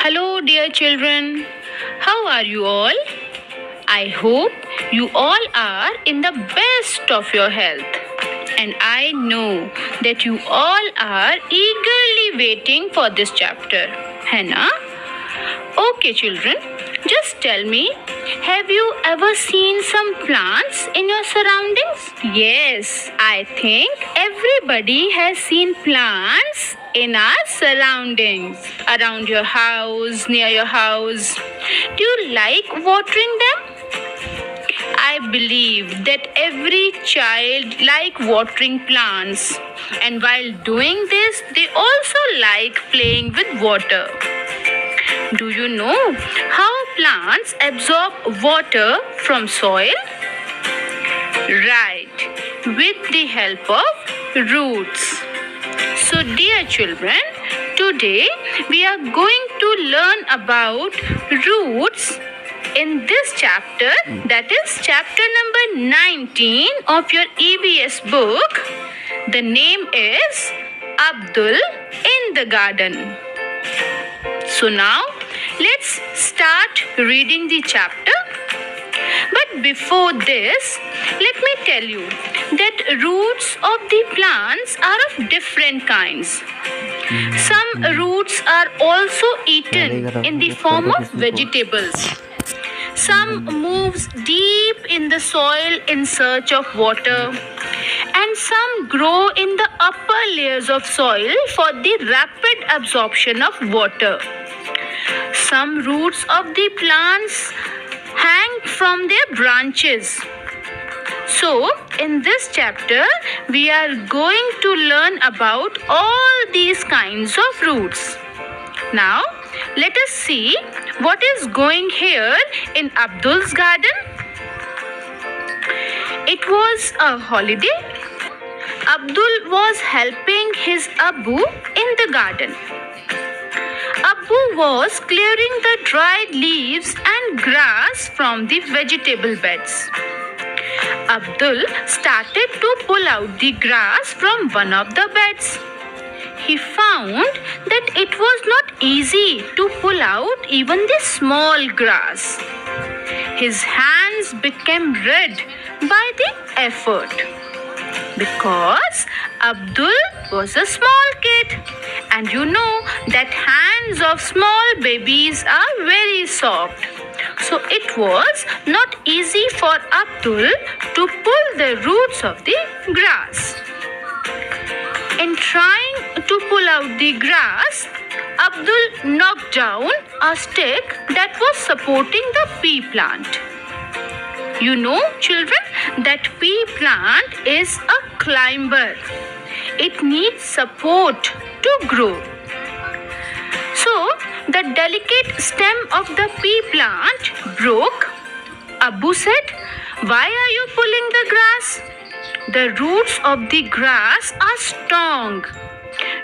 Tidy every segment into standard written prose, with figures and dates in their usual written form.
Hello, dear children. How are you all? I hope you all are in the best of your health. And I know that you all are eagerly waiting for this chapter. Hannah? Okay, children, just tell me, have you ever seen some plants in your surroundings? Yes, I think everybody has seen plants in our surroundings, around your house, near your house. Do you like watering them? I believe that every child like watering plants, and while doing this, they also like playing with water. Do you know how plants absorb water from soil? Right, with the help of roots. So, dear children, today we are going to learn about roots in this chapter, that is chapter number 19 of your EVS book. The name is Abdul in the Garden. So now let's start reading the chapter. But before this, let me tell you that roots of the plants are of different kinds. Some roots are also eaten in the form of vegetables. Some moves deep in the soil in search of water, and some grow in the upper layers of soil for the rapid absorption of water. Some roots of the plants hang from their branches. So, in this chapter, we are going to learn about all these kinds of roots. Now, let us see what is going here in Abdul's garden. It was a holiday. Abdul was helping his Abu in the garden. Abu was clearing the dried leaves and grass from the vegetable beds. Abdul started to pull out the grass from one of the beds. He found that it was not easy to pull out even the small grass. His hands became red by the effort, because Abdul was a small kid, and you know that hands of small babies are very soft. So it was not easy for Abdul to pull the roots of the grass. In trying to pull out the grass, Abdul knocked down a stick that was supporting the pea plant. You know, children, that pea plant is a climber. It needs support to grow. So, the delicate stem of the pea plant broke. Abu said, "Why are you pulling the grass? The roots of the grass are strong.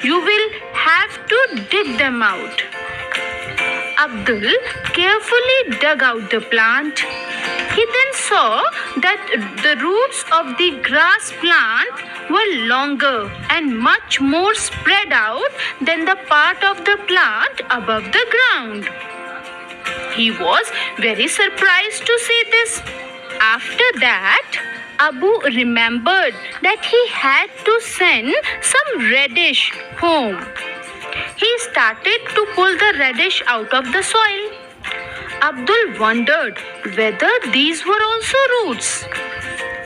You will have to dig them out." Abdul carefully dug out the plant. He then saw that the roots of the grass plant were longer and much more spread out than the part of the plant above the ground. He was very surprised to see this. After that, Abu remembered that he had to send some radish home. He started to pull the radish out of the soil. Abdul wondered whether these were also roots.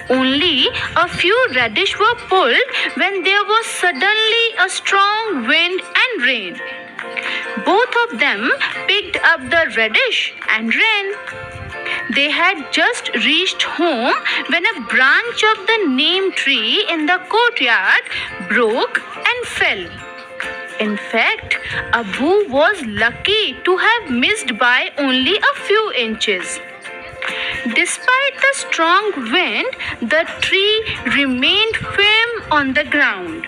Only a few radish were pulled when there was suddenly a strong wind and rain. Both of them picked up the radish and ran. They had just reached home when a branch of the neem tree in the courtyard broke and fell. In fact, Abu was lucky to have missed by only a few inches. Despite the strong wind, the tree remained firm on the ground.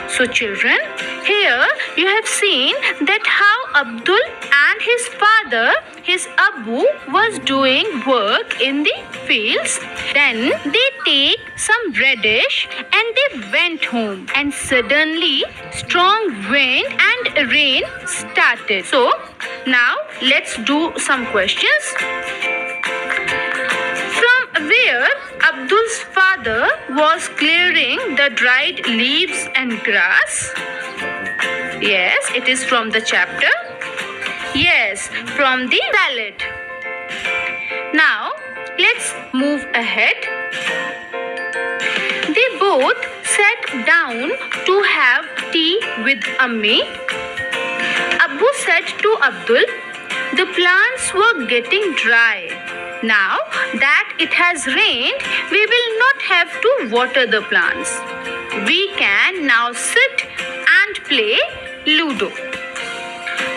So children, here you have seen that how Abdul and and his Abu, was doing work in the fields. Then they take some radish and they went home. And suddenly strong wind and rain started. So now let's do some questions. From where Abdul's father was clearing the dried leaves and grass? Yes, it is from the chapter. Yes, from the ballad. Now, let's move ahead. They both sat down to have tea with Ammi. Abu said to Abdul, the plants were getting dry. Now that it has rained, we will not have to water the plants. We can now sit and play Ludo.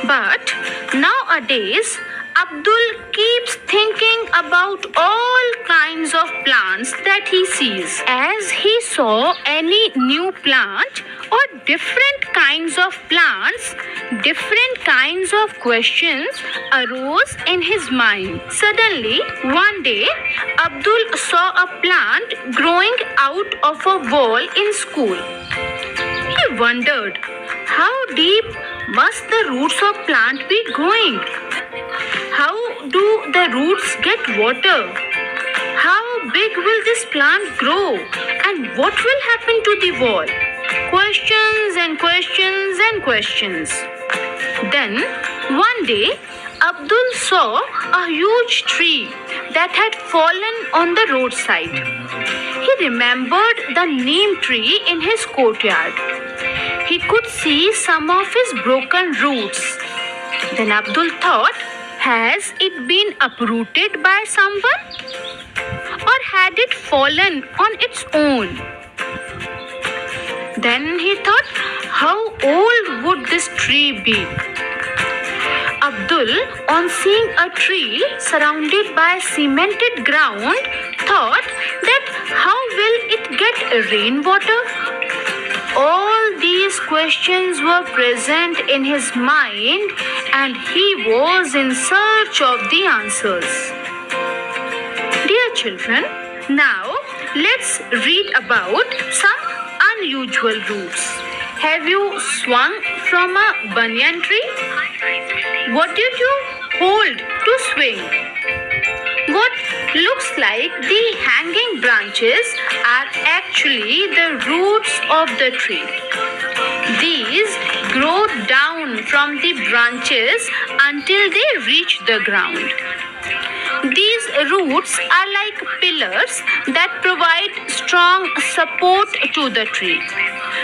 But nowadays, Abdul keeps thinking about all kinds of plants that he sees. As he saw any new plant or different kinds of plants, different kinds of questions arose in his mind. Suddenly, one day, Abdul saw a plant growing out of a wall in school. He wondered, how deep must the roots of plant be going? How do the roots get water? How big will this plant grow? And what will happen to the wall? Questions and questions and questions. Then, one day, Abdul saw a huge tree that had fallen on the roadside. He remembered the neem tree in his courtyard. He could see some of his broken roots. Then Abdul thought, has it been uprooted by someone? Or had it fallen on its own? Then he thought, how old would this tree be? Abdul, on seeing a tree surrounded by cemented ground, thought that how will it get rainwater? All these questions were present in his mind and he was in search of the answers. Dear children, now let's read about some unusual roots. Have you swung from a banyan tree? What did you hold to swing? What looks like the hanging branches are actually the roots of the tree. These grow down from the branches until they reach the ground. These roots are like pillars that provide strong support to the tree.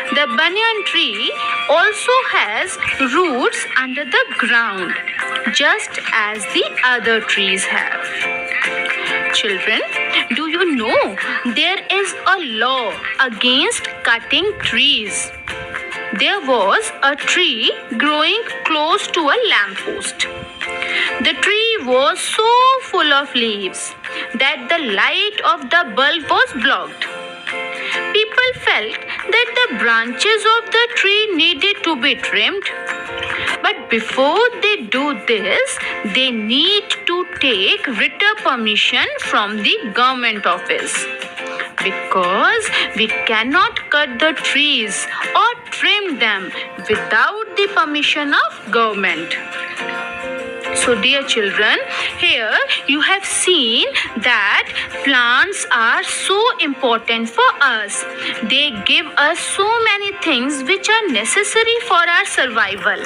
The banyan tree also has roots under the ground, just as the other trees have. Children, do you know there is a law against cutting trees? There was a tree growing close to a lamppost. The tree was so full of leaves that the light of the bulb was blocked. People felt that the branches of the tree needed to be trimmed. But before they do this, they need to take written permission from the government office. Because we cannot cut the trees or trim them without the permission of government. So dear children, here you have seen that plants are so important for us. They give us so many things which are necessary for our survival.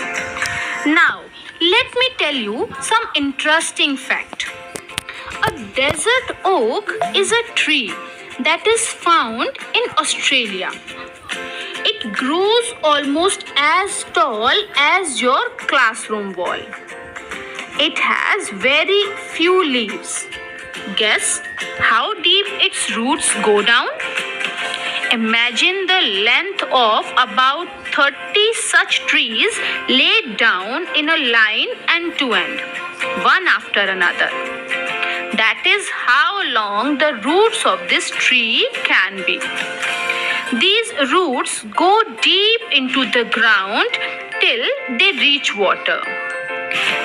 Now, let me tell you some interesting fact. A desert oak is a tree that is found in Australia. It grows almost as tall as your classroom wall. It has very few leaves. Guess how deep its roots go down? Imagine the length of about 30 such trees laid down in a line end to end, one after another. That is how long the roots of this tree can be. These roots go deep into the ground till they reach water.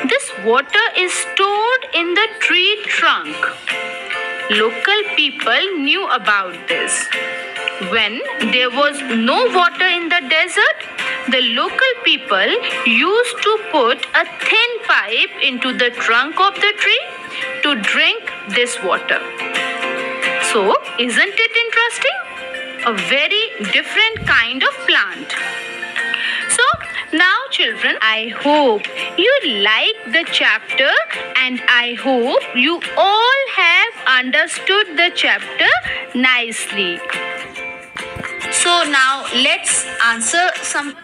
This water is stored in the tree trunk. Local people knew about this. When there was no water in the desert, the local people used to put a thin pipe into the trunk of the tree to drink this water. So, isn't it interesting? A very different kind of plant. So, now children, I hope you like the chapter and I hope you all have understood the chapter nicely. So now let's answer some